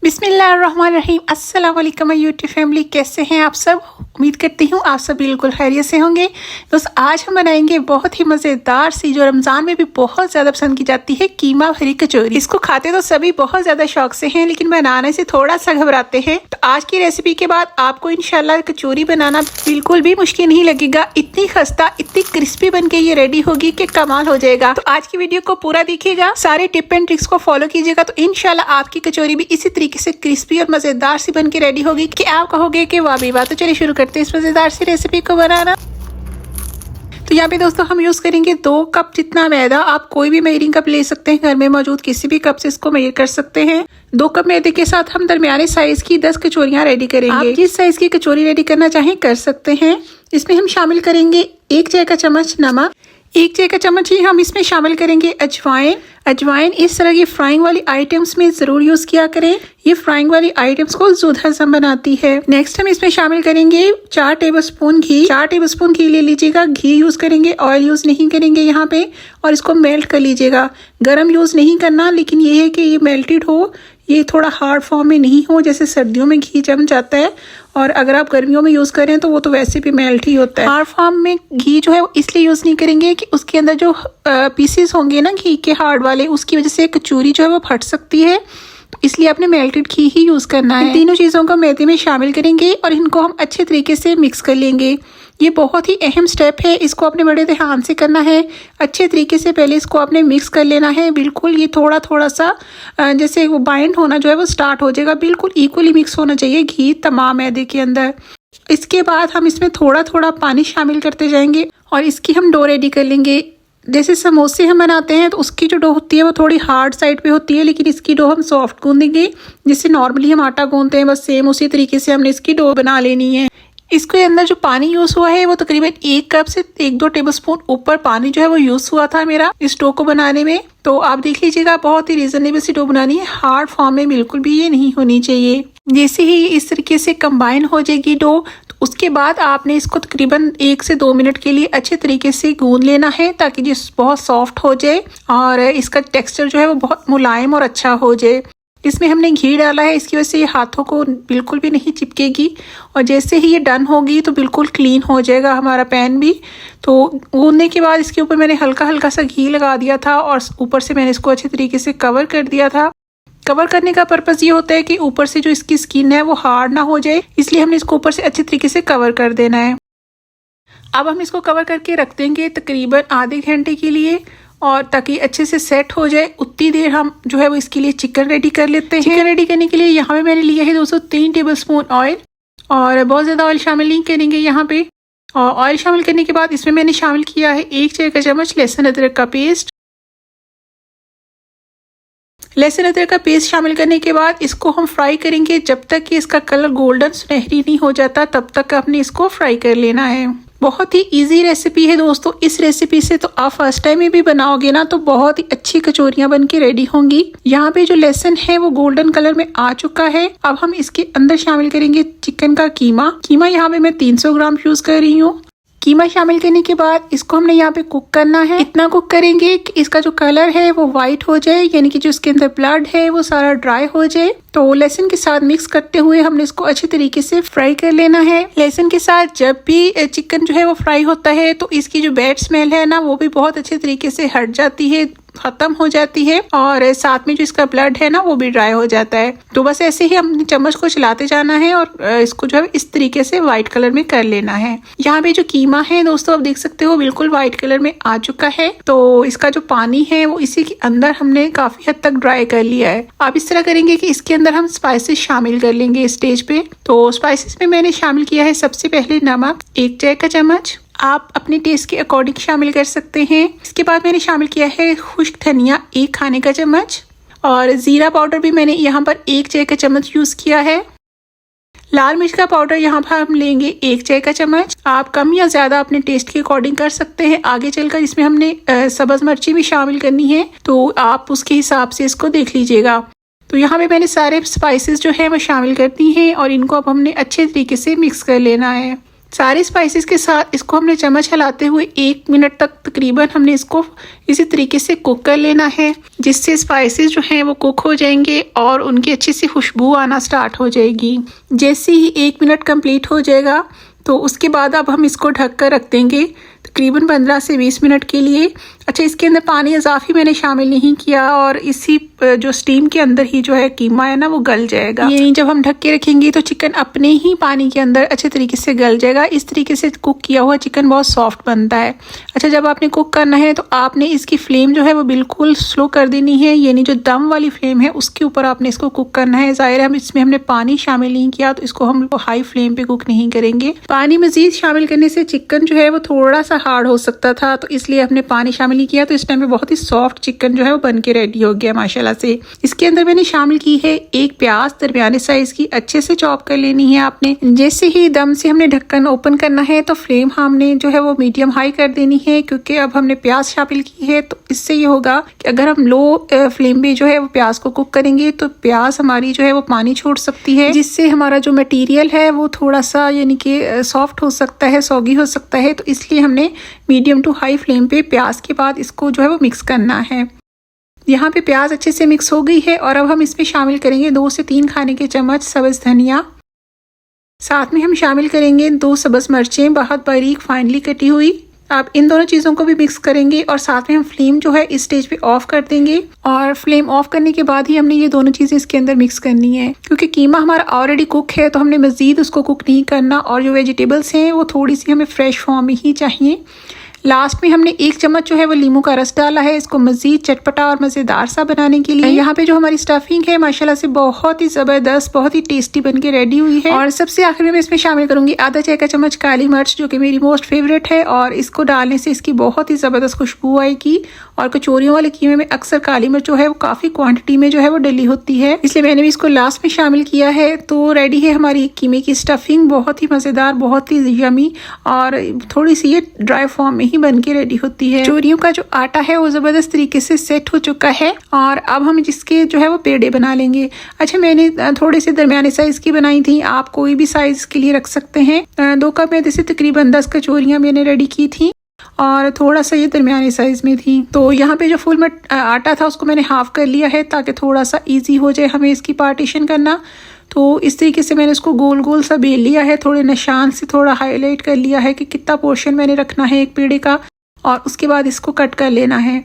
बिस्मिल्लाहिर्रहमानिर्रहीम। अस्सलाम वालेकुम माय यूट्यूब फैमिली, कैसे हैं आप सब? उम्मीद करती हूँ आप सब बिल्कुल खैरियत से होंगे। दोस्त आज हम बनाएंगे बहुत ही मज़ेदार सी, जो रमज़ान में भी बहुत ज़्यादा पसंद की जाती है, कीमा भरी कचौरी। इसको खाते तो सभी बहुत ज़्यादा शौक से हैं, लेकिन बनाने से थोड़ा सा घबराते हैं। तो आज की रेसिपी के बाद आपको इंशाल्लाह कचौरी बनाना बिल्कुल भी मुश्किल नहीं लगेगा। इतनी खस्ता, इतनी क्रिस्पी बन के ये रेडी होगी कि कमाल हो जाएगा। तो आज की वीडियो को पूरा देखिएगा, सारे टिप एंड ट्रिक्स को फॉलो कीजिएगा, तो इंशाल्लाह आपकी कचौरी भी इसी तरीके से क्रिस्पी और मजेदार सी बन के रेडी होगी कि आप कहोगे कि वाह वाह। तो चलिए शुरू करते हैं इस मजेदार सी रेसिपी को बनाना। तो यहाँ पे दोस्तों हम यूज करेंगे 2 कप जितना मैदा। आप कोई भी मेजरिंग कप ले सकते हैं, घर में मौजूद किसी भी कप से इसको मेजर कर सकते हैं। 2 कप मैदे के साथ हम दरमियाने साइज की 10 कचौरियां रेडी करेंगे। आप जिस साइज की कचौरी रेडी करना चाहें कर सकते हैं। इसमें हम शामिल करेंगे 1 चाय का चम्मच नमक, 1 चाय का चम्मच ही हम इसमें शामिल करेंगे अजवाइन। अजवाइन इस तरह की फ्राइंग वाली आइटम्स में जरूर यूज किया करें, ये फ्राइंग वाली आइटम्स को ज़ुद हज़म बनाती है। नेक्स्ट हम इसमें शामिल करेंगे 4 टेबलस्पून घी। 4 टेबलस्पून घी ले लीजिएगा, घी यूज करेंगे, ऑयल यूज नहीं करेंगे यहाँ पे। और इसको मेल्ट कर लीजिएगा, गरम यूज नहीं करना, लेकिन ये है कि ये मेल्टेड हो, ये थोड़ा हार्ड फॉर्म में नहीं हो, जैसे सर्दियों में घी जम जाता है और अगर आप गर्मियों में यूज करें तो वो तो वैसे भी मेल्ट ही होता है। हार्ड फॉर्म में घी जो है वो इसलिए यूज नहीं करेंगे कि उसके अंदर जो पीसेस होंगे ना घी के हार्ड वाले, उसकी वजह से कचौरी जो है वो फट सकती है, तो इसलिए आपने मेल्टेड घी ही यूज करना है। इन तीनों चीजों को मैदे में शामिल करेंगे और इनको हम अच्छे तरीके से मिक्स कर लेंगे। ये बहुत ही अहम स्टेप है, इसको आपने बड़े ध्यान से करना है। अच्छे तरीके से पहले इसको आपने मिक्स कर लेना है। बिल्कुल ये थोड़ा थोड़ा सा जैसे वो बाइंड होना जो है वो स्टार्ट हो जाएगा। बिल्कुल इक्वली मिक्स होना चाहिए घी तमाम मैदे के अंदर। इसके बाद हम इसमें थोड़ा थोड़ा पानी शामिल करते जाएंगे और इसकी हम डो रेडी कर लेंगे। जैसे समोसे हम बनाते हैं तो उसकी जो डो होती है वो थोड़ी हार्ड साइड पे होती है, लेकिन इसकी डो हम सॉफ्ट गूंदेंगे, जिससे नॉर्मली हम आटा गूंदते हैं, बस सेम उसी तरीके से हमने इसकी डो बना लेनी है। इसके अंदर जो पानी यूज हुआ है वो तकरीबन 1 कप से 1-2 टेबलस्पून ऊपर पानी जो है वो यूज हुआ था मेरा इस डो को बनाने में। तो आप देख लीजिएगा, बहुत ही रीजनेबल सी डो बनानी है, हार्ड फॉर्म में बिल्कुल भी ये नहीं होनी चाहिए। जैसे ही इस तरीके से कंबाइन हो जाएगी डो, तो उसके बाद आपने इसको तकरीबन 1 से 2 मिनट के लिए अच्छे तरीके से गूंद लेना है, ताकि ये बहुत सॉफ्ट हो जाए और इसका टेक्सचर जो है वो बहुत मुलायम और अच्छा हो जाए। इसमें हमने घी डाला है, इसकी वजह से ये हाथों को बिल्कुल भी नहीं चिपकेगी और जैसे ही ये डन होगी तो बिल्कुल क्लीन हो जाएगा हमारा पैन भी। तो गूंदने के बाद इसके ऊपर मैंने हल्का हल्का सा घी लगा दिया था और ऊपर से मैंने इसको अच्छे तरीके से कवर कर दिया था। कवर करने का पर्पज़ ये होता है कि ऊपर से जो इसकी स्किन है वो हार्ड ना हो जाए, इसलिए हमने इसको ऊपर से अच्छे तरीके से कवर कर देना है। अब हम इसको कवर करके रख देंगे तकरीबन आधे घंटे के लिए, और ताकि अच्छे से सेट हो जाए उतनी देर हम जो है वो इसके लिए चिकन रेडी कर लेते हैं। चिकन रेडी करने के लिए यहाँ पे मैंने लिया है दोस्तों 3 टेबलस्पून ऑयल, और बहुत ज़्यादा ऑयल शामिल नहीं करेंगे यहाँ पे। और ऑयल शामिल करने के बाद इसमें मैंने शामिल किया है 1 चाय का चम्मच लहसुन अदरक का पेस्ट। लहसुन अदरक का पेस्ट शामिल करने के बाद इसको हम फ्राई करेंगे जब तक कि इसका कलर गोल्डन सुनहरी नहीं हो जाता, तब तक आपने इसको फ्राई कर लेना है। बहुत ही इजी रेसिपी है दोस्तों। इस रेसिपी से तो आप फर्स्ट टाइम में भी बनाओगे ना तो बहुत ही अच्छी कचौरियां बन के रेडी होंगी। यहाँ पे जो लहसुन है वो गोल्डन कलर में आ चुका है। अब हम इसके अंदर शामिल करेंगे चिकन का कीमा। कीमा यहाँ पे मैं 300 ग्राम यूज कर रही हूँ। कीमा शामिल करने के बाद इसको हमने यहाँ पे कुक करना है। इतना कुक करेंगे कि इसका जो कलर है वो वाइट हो जाए, यानी कि जो इसके अंदर ब्लड है वो सारा ड्राई हो जाए। तो लहसुन के साथ मिक्स करते हुए हमने इसको अच्छे तरीके से फ्राई कर लेना है। लहसुन के साथ जब भी चिकन जो है वो फ्राई होता है तो इसकी जो बैड स्मेल है ना वो भी बहुत अच्छे तरीके से हट जाती है, खत्म हो जाती है, और साथ में जो इसका ब्लड है ना वो भी ड्राई हो जाता है। तो बस ऐसे ही हमने चम्मच को चलाते जाना है और इसको जो है इस तरीके से व्हाइट कलर में कर लेना है। यहाँ पे जो कीमा है दोस्तों आप देख सकते हो बिल्कुल व्हाइट कलर में आ चुका है। तो इसका जो पानी है वो इसी के अंदर हमने काफी हद तक ड्राई कर लिया है। आप इस तरह करेंगे कि इसके अंदर हम स्पाइसेस शामिल कर लेंगे स्टेज पे। तो स्पाइसेस में मैंने शामिल किया है सबसे पहले नमक 1 चाय का चम्मच, आप अपने टेस्ट के अकॉर्डिंग शामिल कर सकते हैं। इसके बाद मैंने शामिल किया है खुश्क धनिया 1 खाने का चम्मच, और जीरा पाउडर भी मैंने यहाँ पर 1 चाय का चम्मच यूज किया है। लाल मिर्च का पाउडर यहाँ पर हम लेंगे 1 चाय का चम्मच। आप कम या ज्यादा अपने टेस्ट के अकॉर्डिंग कर सकते हैं। आगे चलकर इसमें हमने सब्ज मिर्ची भी शामिल करनी है, तो आप उसके हिसाब से इसको देख लीजिएगा। तो यहाँ पे मैंने सारे स्पाइसेस जो है वो शामिल करती हैं और इनको अब हमने अच्छे तरीके से मिक्स कर लेना है। सारे स्पाइसेस के साथ इसको हमने चम्मच हिलाते हुए 1 मिनट तक तकरीबन हमने इसको इसी तरीके से कुक कर लेना है, जिससे स्पाइसेस जो हैं वो कुक हो जाएंगे और उनकी अच्छी सी खुशबू आना स्टार्ट हो जाएगी। जैसे ही 1 मिनट कंप्लीट हो जाएगा तो उसके बाद अब हम इसको ढक कर रख देंगे तकरीबन 15 से 20 मिनट के लिए। अच्छा, इसके अंदर पानी इजाफी मैंने शामिल नहीं किया और इसी जो स्टीम के अंदर ही जो है कीमा है ना वो गल जाएगा। यानी जब हम ढक के रखेंगे तो चिकन अपने ही पानी के अंदर अच्छे तरीके से गल जाएगा। इस तरीके से कुक किया हुआ चिकन बहुत सॉफ्ट बनता है। अच्छा, जब आपने कुक करना है तो आपने इसकी फ्लेम जो है वो बिल्कुल स्लो कर देनी है, यानी जो दम वाली फ्लेम है उसके ऊपर आपने इसको कुक करना है। जाहिर है हम इसमें हमने पानी शामिल नहीं किया तो इसको हम हाई फ्लेम पे कुक नहीं करेंगे। पानी मजीद शामिल करने से चिकन जो है वो थोड़ा सा हार्ड हो सकता था, तो इसलिए हमने पानी शामिल नहीं किया। तो इस टाइम पे बहुत ही सॉफ्ट चिकन जो है वो बन के रेडी हो गया माशाल्लाह से। इसके अंदर मैंने शामिल की है एक प्याज दरमियाने साइज की, अच्छे से चॉप कर लेनी है आपने। जैसे ही दम से हमने ढक्कन ओपन करना है तो फ्लेम हमने जो है वो मीडियम हाई कर देनी है, क्योंकि अब हमने प्याज शामिल की है। तो इससे ये होगा कि अगर हम लो फ्लेम पे जो है वो प्याज को कुक करेंगे तो प्याज हमारी जो है वो पानी छोड़ सकती है, जिससे हमारा जो मटेरियल है वो थोड़ा सा यानी कि सॉफ्ट हो सकता है, सॉगी हो सकता है। तो इसलिए हमने मीडियम टू हाई फ्लेम पे प्याज के बाद इसको जो है वो मिक्स करना है। यहाँ पे प्याज अच्छे से मिक्स हो गई है और अब हम इसमें शामिल करेंगे 2 से 3 खाने के चम्मच सब्ज धनिया। साथ में हम शामिल करेंगे 2 सब्ज मिर्चें बहुत बारीक फाइनली कटी हुई। आप इन दोनों चीज़ों को भी मिक्स करेंगे और साथ में हम फ्लेम जो है इस स्टेज पे ऑफ कर देंगे। और फ्लेम ऑफ करने के बाद ही हमने ये दोनों चीज़ें इसके अंदर मिक्स करनी है, क्योंकि कीमा हमारा ऑलरेडी कुक है तो हमने मज़ीद उसको कुक नहीं करना। और जो वेजिटेबल्स हैं वो थोड़ी सी हमें फ्रेश फॉर्म में ही चाहिए। लास्ट में हमने 1 चम्मच जो है वो नींबू का रस डाला है, इसको मजीद चटपटा और मज़ेदार सा बनाने के लिए। यहाँ पे जो हमारी स्टफिंग है माशाल्लाह से बहुत ही ज़बरदस्त, बहुत ही टेस्टी बन के रेडी हुई है। और सबसे आखिर में मैं इसमें शामिल करूंगी आधा चाय का चम्मच काली मिर्च, जो कि मेरी मोस्ट फेवरेट है। और इसको डालने से इसकी बहुत ही ज़बरदस्त खुशबू आएगी। और कचौरियों वाले कीमे में अक्सर काली मिर्च जो है वो काफ़ी क्वान्टिटी में जो है वो डली होती है, इसलिए मैंने भी इसको लास्ट में शामिल किया है। तो रेडी है हमारी कीमे की स्टफिंग, बहुत ही मज़ेदार, बहुत ही यमी और थोड़ी सी ये ड्राई फॉर्म में ही बन के रेडी होती है। कचौरियों का जो आटा है वो जबरदस्त तरीके से सेट हो चुका है और अब हम जिसके जो है वो पेड़े बना लेंगे। अच्छा, मैंने थोड़े से दरमियाने साइज की बनाई थी, आप कोई भी साइज के लिए रख सकते हैं। 2 कप मैदे से तकरीबन 10 कचौरियां मैंने रेडी की थी और थोड़ा सा ये दरमियाने साइज में थी। तो यहाँ पे जो फुल आटा था उसको मैंने हाफ कर लिया है ताकि थोड़ा सा ईजी हो जाए हमें इसकी पार्टीशन करना। तो इस तरीके से मैंने उसको गोल गोल सा बेल लिया है, थोड़े निशान से थोड़ा हाईलाइट कर लिया है कि कितना पोर्शन मैंने रखना है एक पेड़े का, और उसके बाद इसको कट कर लेना है।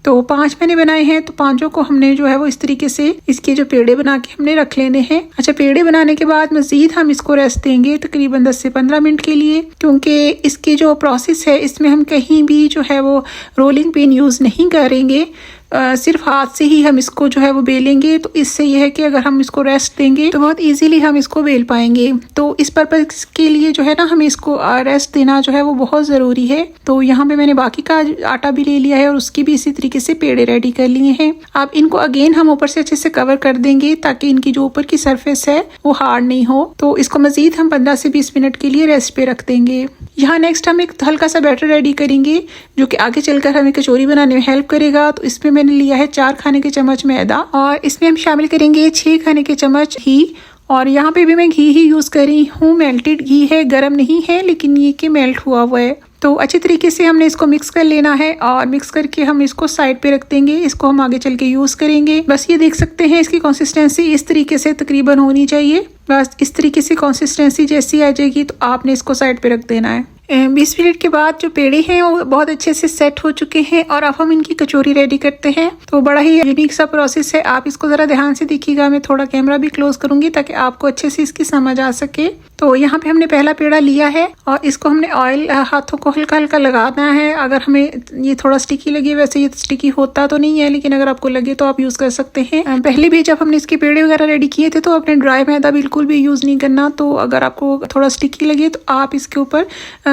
तो 5 मैंने बनाए हैं, तो 5 को हमने जो है वो इस तरीके से इसके जो पेड़े बना के हमने रख लेने हैं। अच्छा, पेड़े बनाने के बाद मजीद हम इसको रेस्ट देंगे तकरीबन 10 से 15 मिनट के लिए, क्योंकि इसकी जो प्रोसेस है इसमें हम कहीं भी जो है वो रोलिंग पिन यूज़ नहीं करेंगे, सिर्फ हाथ से ही हम इसको जो है वो बेलेंगे। तो इससे यह है कि अगर हम इसको रेस्ट देंगे तो बहुत इजीली हम इसको बेल पाएंगे। तो इस पर्पज़ के लिए जो है ना हमें इसको रेस्ट देना जो है वो बहुत ज़रूरी है। तो यहाँ पे मैंने बाकी का आटा भी ले लिया है और उसकी भी इसी तरीके से पेड़े रेडी कर लिए हैं। अब इनको अगेन हम ऊपर से अच्छे से कवर कर देंगे ताकि इनकी जो ऊपर की सरफेस है वो हार्ड नहीं हो। तो इसको मजीद हम 15 से 20 मिनट के लिए रेस्ट पे रख देंगे। यहाँ नेक्स्ट हम एक हल्का सा बैटर रेडी करेंगे जो कि आगे चलकर हमें कचौरी बनाने में हेल्प करेगा। तो इसमें मैंने लिया है 4 खाने के चम्मच मैदा और इसमें हम शामिल करेंगे 6 खाने के चम्मच घी। और यहाँ पे भी मैं घी ही यूज़ कर रही हूँ, मेल्टेड घी है, गरम नहीं है, लेकिन ये कि मेल्ट हुआ हुआ है। तो अच्छे तरीके से हमने इसको मिक्स कर लेना है और मिक्स करके हम इसको साइड पे रख देंगे। इसको हम आगे चल के यूज़ करेंगे। बस ये देख सकते हैं इसकी कंसिस्टेंसी इस तरीके से तकरीबन होनी चाहिए। बस इस तरीके से कंसिस्टेंसी जैसी आ जाएगी तो आपने इसको साइड पे रख देना है। 20 मिनट के बाद जो पेड़े हैं वो बहुत अच्छे से सेट हो चुके हैं और अब हम इनकी कचौरी रेडी करते हैं। तो बड़ा ही यूनिक सा प्रोसेस है, आप इसको ज़रा ध्यान से देखिएगा। मैं थोड़ा कैमरा भी क्लोज करूंगी ताकि आपको अच्छे से इसकी समझ आ सके। तो यहाँ पे हमने पहला पेड़ा लिया है और इसको हमने ऑयल हाथों को हल्का हल्का लगाना है। अगर हमें ये थोड़ा स्टिकी लगे, वैसे ये स्टिकी होता तो नहीं है, लेकिन अगर आपको लगे तो आप यूज़ कर सकते हैं। पहले भी जब हमने इसके पेड़े वगैरह रेडी किए थे तो अपने ड्राई मैदा बिल्कुल भी यूज़ नहीं करना। तो अगर आपको थोड़ा स्टिकी लगे तो आप इसके ऊपर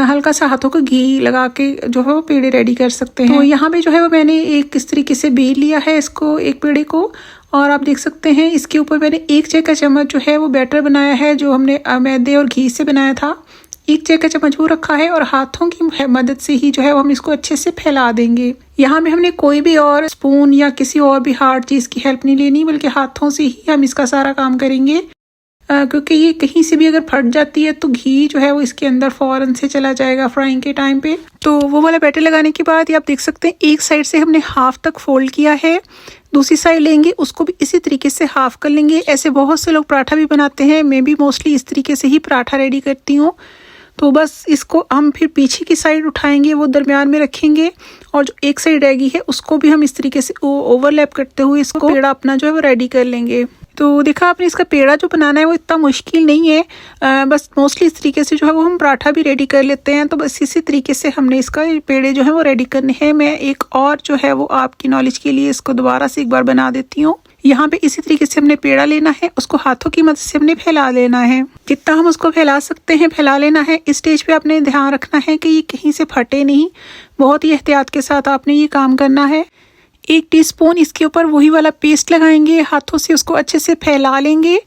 हल्का सा हाथों को घी लगा के जो है वो पेड़े रेडी कर सकते हैं। तो यहाँ पे जो है वो मैंने एक इस तरीके से बेल लिया है इसको, एक पेड़े को, और आप देख सकते हैं इसके ऊपर मैंने 1 चाय का चम्मच जो है वो बैटर बनाया है जो हमने मैदे और घी से बनाया था। 1 चाय का चम्मच वो रखा है और हाथों की मदद से ही जो है वो हम इसको अच्छे से फैला देंगे। यहाँ में हमने कोई भी और स्पून या किसी और भी हार्ड चीज़ की हेल्प नहीं लेनी, बल्कि हाथों से ही हम इसका सारा काम करेंगे। क्योंकि ये कहीं से भी अगर फट जाती है तो घी जो है वो इसके अंदर फौरन से चला जाएगा फ्राइंग के टाइम पे। तो वो वाला बैटर लगाने के बाद ये आप देख सकते हैं एक साइड से हमने हाफ तक फोल्ड किया है, दूसरी साइड लेंगे उसको भी इसी तरीके से हाफ कर लेंगे। ऐसे बहुत से लोग पराठा भी बनाते हैं, मैं भी मोस्टली इस तरीके से ही पराठा रेडी करती हूँ। तो बस इसको हम फिर पीछे की साइड उठाएंगे, वो दरमियान में रखेंगे और जो एक साइड रहेगी है उसको भी हम इस तरीके से ओवरलैप करते हुए इसको पेड़ा अपना जो है वो रेडी कर लेंगे। तो देखा आपने, इसका पेड़ा जो बनाना है वो इतना मुश्किल नहीं है, बस मोस्टली इस तरीके से जो है वो हम पराठा भी रेडी कर लेते हैं। तो बस इसी तरीके से हमने इसका पेड़े जो है वो रेडी करने हैं। मैं एक और जो है वो आपकी नॉलेज के लिए इसको दोबारा से एक बार बना देती हूँ। यहाँ पे इसी तरीके से हमने पेड़ा लेना है, उसको हाथों की मदद से हमने फैला लेना है, जितना हम उसको फैला सकते हैं फैला लेना है। इस स्टेज पे आपने ध्यान रखना है कि ये कहीं से फटे नहीं, बहुत ही एहतियात के साथ आपने ये काम करना है। 1 टीस्पून इसके ऊपर वही वाला पेस्ट लगाएंगे, हाथों से उसको अच्छे से फैला लेंगे।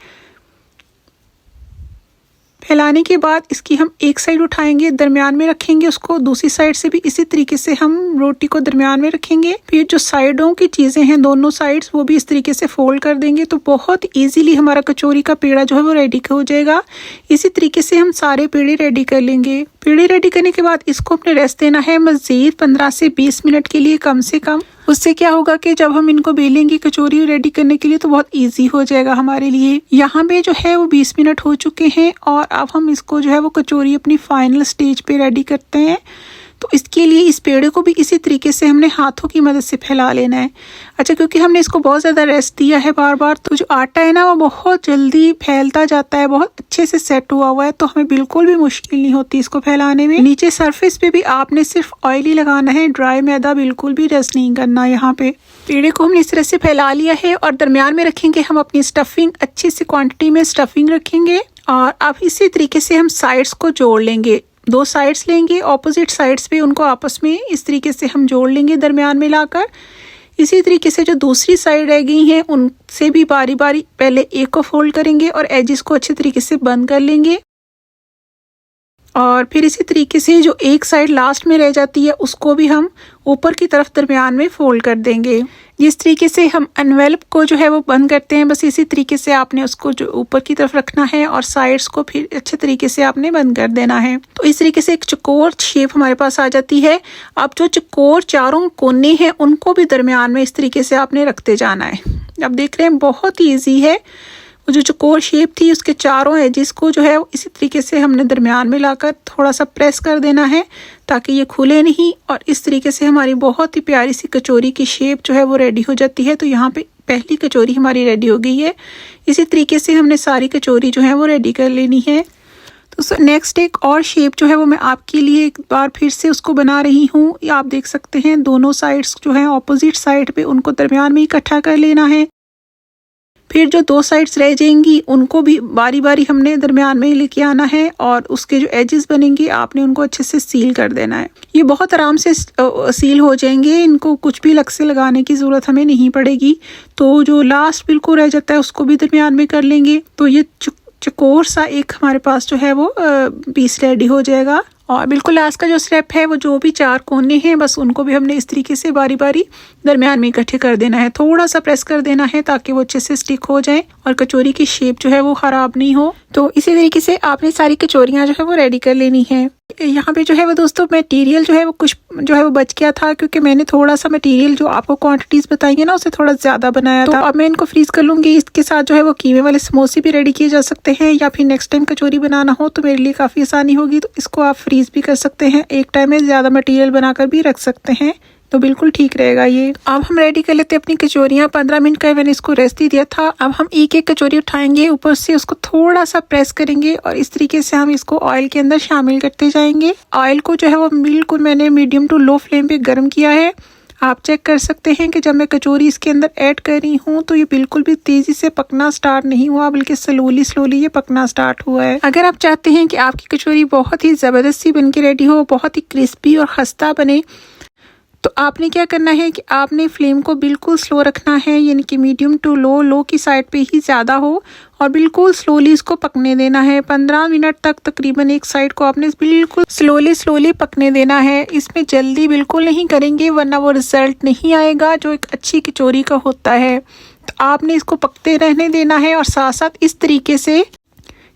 फैलाने के बाद इसकी हम एक साइड उठाएंगे, दरमियान में रखेंगे उसको, दूसरी साइड से भी इसी तरीके से हम रोटी को दरमियान में रखेंगे। फिर जो साइडों की चीज़ें हैं दोनों साइड्स वो भी इस तरीके से फोल्ड कर देंगे। तो बहुत इजीली हमारा कचौरी का पेड़ा जो है वो रेडी हो जाएगा। इसी तरीके से हम सारे पेड़े रेडी कर लेंगे। पेड़े रेडी करने के बाद इसको अपने रेस्ट देना है मज़ीद 15 से 20 मिनट के लिए कम से कम। उससे क्या होगा कि जब हम इनको बेलेंगे कचौरी रेडी करने के लिए तो बहुत इजी हो जाएगा हमारे लिए। यहाँ पे जो है वो 20 मिनट हो चुके हैं और अब हम इसको जो है वो कचौरी अपनी फाइनल स्टेज पे रेडी करते हैं। तो इसके लिए इस पेड़े को भी इसी तरीके से हमने हाथों की मदद से फैला लेना है। अच्छा, क्योंकि हमने इसको बहुत ज़्यादा रेस्ट दिया है बार बार, तो जो आटा है ना वो बहुत जल्दी फैलता जाता है, बहुत अच्छे से सेट हुआ है, तो हमें बिल्कुल भी मुश्किल नहीं होती इसको फैलाने में। नीचे सरफेस पे भी आपने सिर्फ ऑयल ही लगाना है, ड्राई मैदा बिल्कुल भी रस नहीं करना। यहाँ पे पेड़े को हमने इस तरह से फैला लिया है और दरमियान में रखेंगे हम अपनी स्टफिंग, अच्छी सी क्वांटिटी में स्टफिंग रखेंगे। और अब इसी तरीके से हम साइड्स को जोड़ लेंगे, 2 साइड्स लेंगे ऑपोजिट साइड्स पे, उनको आपस में इस तरीके से हम जोड़ लेंगे दरमियान में लाकर। इसी तरीके से जो दूसरी साइड रह गई हैं उनसे भी बारी बारी पहले एक को फोल्ड करेंगे और एजेस को अच्छे तरीके से बंद कर लेंगे। और फिर इसी तरीके से जो एक साइड लास्ट में रह जाती है उसको भी हम ऊपर की तरफ दरमियान में फोल्ड कर देंगे। जिस तरीके से हम एनवेलप को जो है वो बंद करते हैं, बस इसी तरीके से आपने उसको जो ऊपर की तरफ रखना है और साइड्स को फिर अच्छे तरीके से आपने बंद कर देना है। तो इस तरीके से एक चौकोर शेप हमारे पास आ जाती है। अब जो चौकोर चारों कोने हैं उनको भी दरमियान में इस तरीके से आपने रखते जाना है। अब देख रहे हैं बहुत ही ईजी है। वो जो चौकोर शेप थी उसके चारों एजेस को जो है इसी तरीके से हमने दरमियान में लाकर थोड़ा सा प्रेस कर देना है ताकि ये खुले नहीं। और इस तरीके से हमारी बहुत ही प्यारी सी कचौरी की शेप जो है वो रेडी हो जाती है। तो यहाँ पे पहली कचौरी हमारी रेडी हो गई है। इसी तरीके से हमने सारी कचौरी जो है वो रेडी कर लेनी है। तो नेक्स्ट एक और शेप जो है वो मैं आपके लिए एक बार फिर से उसको बना रही हूँ। आप देख सकते हैं दोनों साइड्स जो है ऑपोजिट साइड पे उनको दरमियान में इकट्ठा कर लेना है। फिर जो 2 साइड्स रह जाएंगी उनको भी बारी बारी हमने दरमियान में लेके आना है और उसके जो एजेस बनेंगे आपने उनको अच्छे से सील कर देना है। ये बहुत आराम से सील हो जाएंगे, इनको कुछ भी अलग से लगाने की ज़रूरत हमें नहीं पड़ेगी। तो जो लास्ट बिल्कुल रह जाता है उसको भी दरमियान में कर लेंगे। तो ये चौकोर सा एक हमारे पास जो है वो पीस रेडी हो जाएगा। और बिल्कुल लास्ट का जो स्टेप है वो जो भी 4 कोने हैं बस उनको भी हमने इस तरीके से बारी बारी दरमियान में इकट्ठे कर देना है। थोड़ा सा प्रेस कर देना है ताकि वो अच्छे से स्टिक हो जाए और कचौरी की शेप जो है वो ख़राब नहीं हो। तो इसी तरीके से आपने सारी कचौरियाँ जो है वो रेडी कर लेनी है। यहाँ पे जो है वो दोस्तों मटेरियल जो है वो कुछ जो है वो बच गया था, क्योंकि मैंने थोड़ा सा मटेरियल जो आपको क्वांटिटीज़ बताई है ना उससे थोड़ा ज़्यादा बनाया था। अब मैं इनको फ्रीज़ कर लूँगी। इसके साथ जो है वो कीमे वाले समोसे भी रेडी किए जा सकते हैं, या फिर नेक्स्ट टाइम कचौरी बनाना हो तो मेरे लिए काफ़ी आसानी होगी। तो इसको आप फ्रीज़ भी कर सकते हैं, एक टाइम में ज़्यादा मटेरियल बनाकर भी रख सकते हैं, तो बिल्कुल ठीक रहेगा ये। अब हम रेडी कर लेते हैं अपनी कचौरियाँ। 15 मिनट का मैंने इसको रेस्ट ही दिया था। अब हम एक एक कचौरी उठाएंगे, ऊपर से उसको थोड़ा सा प्रेस करेंगे और इस तरीके से हम इसको ऑयल के अंदर शामिल करते जाएंगे। ऑयल को जो है वो बिल्कुल मैंने मीडियम टू लो फ्लेम पे गर्म किया है। आप चेक कर सकते हैं कि जब मैं कचौरी इसके अंदर ऐड कर रही हूँ तो ये बिल्कुल भी तेज़ी से पकना स्टार्ट नहीं हुआ, बल्कि स्लोली ये पकना स्टार्ट हुआ है। अगर आप चाहते हैं कि आपकी कचौरी बहुत ही ज़बरदस्त सी बन के रेडी हो, बहुत ही क्रिस्पी और खस्ता बने, तो आपने क्या करना है कि आपने फ्लेम को बिल्कुल स्लो रखना है, यानी कि मीडियम टू लो की साइड पे ही ज़्यादा हो और बिल्कुल स्लोली इसको पकने देना है। 15 मिनट तक तकरीबन एक साइड को आपने बिल्कुल स्लोली पकने देना है। इसमें जल्दी बिल्कुल नहीं करेंगे वरना वो रिजल्ट नहीं आएगा जो एक अच्छी कचौरी का होता है। तो आपने इसको पकते रहने देना है और साथ साथ इस तरीके से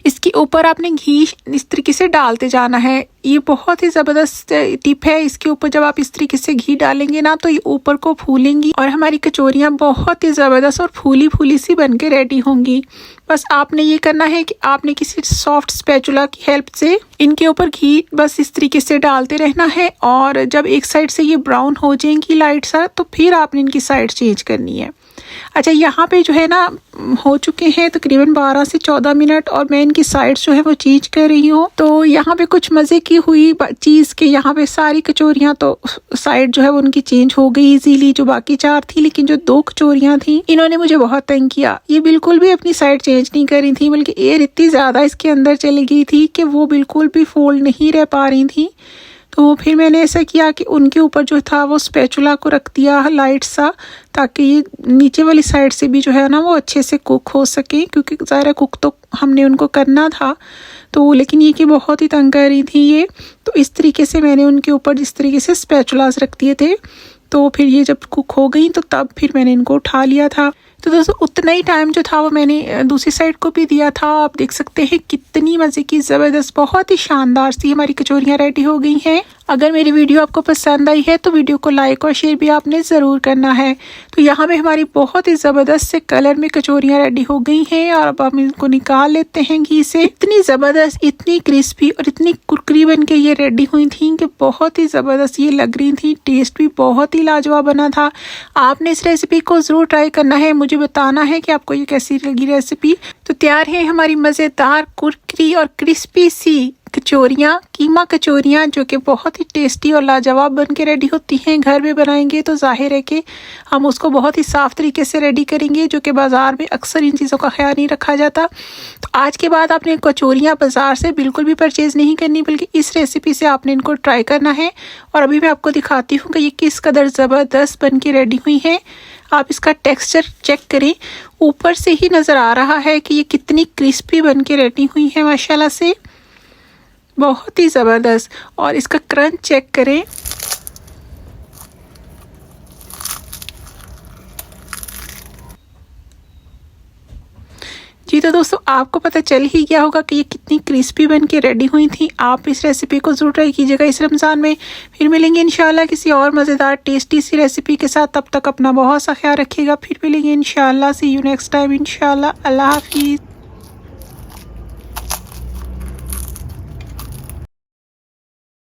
इसके ऊपर आपने घी इस तरीके से डालते जाना है। ये बहुत ही ज़बरदस्त टिप है। इसके ऊपर जब आप इस तरीके से घी डालेंगे ना तो ये ऊपर को फूलेंगी और हमारी कचौरियाँ बहुत ही ज़बरदस्त और फूली फूली सी बन के रेडी होंगी। बस आपने ये करना है कि आपने किसी सॉफ्ट स्पैचुला की हेल्प से इनके ऊपर घी बस इस तरीके से डालते रहना है और जब एक साइड से ये ब्राउन हो जाएंगी लाइट सा तो फिर आपने इनकी साइड चेंज करनी है। अच्छा, यहाँ पे जो है ना हो चुके हैं तकरीबन 12 से 14 मिनट और मैं इनकी साइड्स जो है वो चेंज कर रही हूँ। तो यहाँ पे कुछ मज़े की हुई चीज़ के यहाँ पे सारी कचौरियाँ तो साइड जो है वो उनकी चेंज हो गई इजीली, जो बाकी 4 थी, लेकिन जो 2 कचौरियाँ थी इन्होंने मुझे बहुत तंग किया। ये बिल्कुल भी अपनी साइड चेंज नहीं कर रही थी, बल्कि एयर इतनी ज़्यादा इसके अंदर चली गई थी कि वो बिल्कुल भी फोल्ड नहीं रह पा रही थी। तो फिर मैंने ऐसा किया कि उनके ऊपर जो था वो स्पैचुला को रख दिया लाइट सा, ताकि ये नीचे वाली साइड से भी जो है ना वो अच्छे से कुक हो सके, क्योंकि ज़ाहिर कुक तो हमने उनको करना था। तो लेकिन ये कि बहुत ही तंग कर रही थी ये, तो इस तरीके से मैंने उनके ऊपर जिस तरीके से स्पैचुलास रख दिए थे। तो फिर ये जब कुक हो गई तो तब फिर मैंने इनको उठा लिया था। तो दोस्तों उतना ही टाइम जो था वो मैंने दूसरी साइड को भी दिया था। आप देख सकते हैं कितनी मज़े की ज़बरदस्त बहुत ही शानदार सी हमारी कचौरियाँ रेडी हो गई हैं। अगर मेरी वीडियो आपको पसंद आई है तो वीडियो को लाइक और शेयर भी आपने ज़रूर करना है। तो यहाँ पे हमारी बहुत ही ज़बरदस्त से कलर में कचौरियाँ रेडी हो गई हैं और अब हम इनको निकाल लेते हैं घी से। इतनी ज़बरदस्त, इतनी क्रिस्पी और इतनी कुरकुरी बन के ये रेडी हुई थी कि बहुत ही ज़बरदस्त ये लग रही थी। टेस्ट भी बहुत ही लाजवाब बना था। आपने इस रेसिपी को ज़रूर ट्राई करना है, मुझे बताना है कि आपको ये कैसी लगी रेसिपी। तो तैयार है हमारी मज़ेदार कुरकुरी और क्रिस्पी सी कचौरियाँ, कीमा कचौरियाँ, जो कि बहुत ही टेस्टी और लाजवाब बन के रेडी होती हैं। घर में बनाएंगे तो जाहिर है कि हम उसको बहुत ही साफ़ तरीके से रेडी करेंगे, जो कि बाज़ार में अक्सर इन चीज़ों का ख्याल नहीं रखा जाता। तो आज के बाद आपने कचौरियाँ बाज़ार से बिल्कुल भी परचेज़ नहीं करनी, बल्कि इस रेसिपी से आपने इनको ट्राई करना है। और अभी मैं आपको दिखाती हूँ कि ये किस कदर ज़बरदस्त बन के रेडी हुई है। आप इसका टेक्सचर चेक करें, ऊपर से ही नज़र आ रहा है कि ये कितनी क्रिस्पी बन के रेडी हुई है माशाल्लाह से, बहुत ही ज़बरदस्त। और इसका क्रंच चेक करें, जी। तो दोस्तों आपको पता चल ही गया होगा कि ये कितनी क्रिस्पी बन के रेडी हुई थी। आप इस रेसिपी को ज़रूर ट्राई कीजिएगा इस रमज़ान में। फिर मिलेंगे इंशाल्लाह किसी और मज़ेदार टेस्टी सी रेसिपी के साथ। तब तक अपना बहुत सा ख्याल रखिएगा। फिर मिलेंगे इंशाल्लाह। सी यू नेक्स्ट टाइम इंशाल्लाह। अल्लाह हाफिज़।